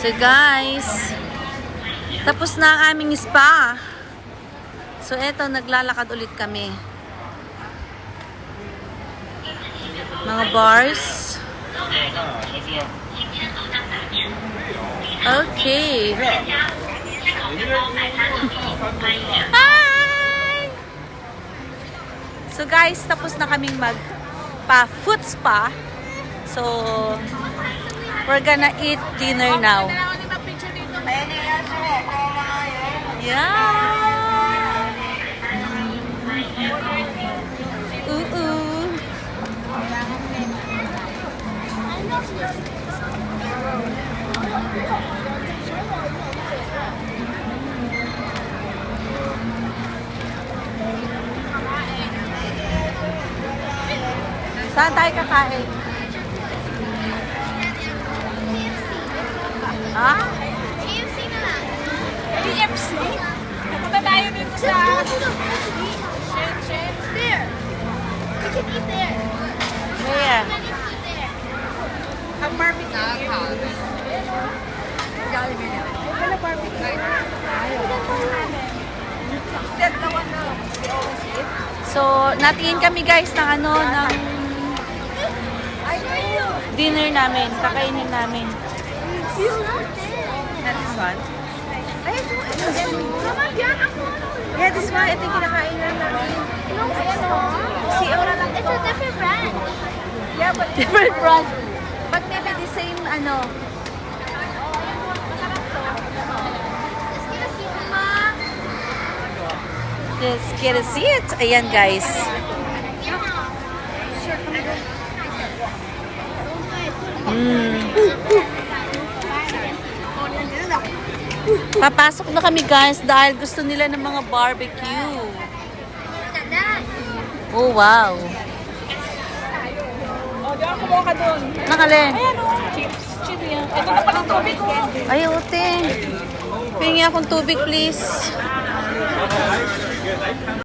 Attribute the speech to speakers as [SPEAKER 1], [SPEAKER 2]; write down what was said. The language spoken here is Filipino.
[SPEAKER 1] So guys, tapos na ang aming spa. So eto, naglalakad ulit kami. Mga bars. Okay. Hi! So guys, tapos na kaming magpa-foot spa. So, we're gonna eat dinner now. Yeah! Ooh! Saan tayo kakain? Ha?
[SPEAKER 2] KFC na lang.
[SPEAKER 3] KFC? Napunta tayo dito sa...
[SPEAKER 2] There. We can eat there.
[SPEAKER 1] Where?
[SPEAKER 2] We can eat there.
[SPEAKER 3] Ang barbecue. Wala barbecue. Instead na one na.
[SPEAKER 1] So, natingin kami guys ng ano, ng dinner namin, kakainin namin.
[SPEAKER 3] Not this one? Ay, ito.
[SPEAKER 2] Mama, yan ako.
[SPEAKER 3] Yeah, this one. Ito yung kinakain na namin.
[SPEAKER 2] See, it's a different brand.
[SPEAKER 3] Yeah, but
[SPEAKER 1] Different brand. But maybe the same, ano.
[SPEAKER 2] Let's get a seat, Mama.
[SPEAKER 1] Let's get a seat. Ayan guys. Papasok na kami guys dahil gusto nila ng mga barbecue. Oh wow.
[SPEAKER 3] oh, di ako kumuha ka doon.
[SPEAKER 1] Nakalin.
[SPEAKER 3] Ayan o. Chips. Chili yan. Ito na palang tubig ko.
[SPEAKER 1] Ay, ute. Pingi akong tubig please.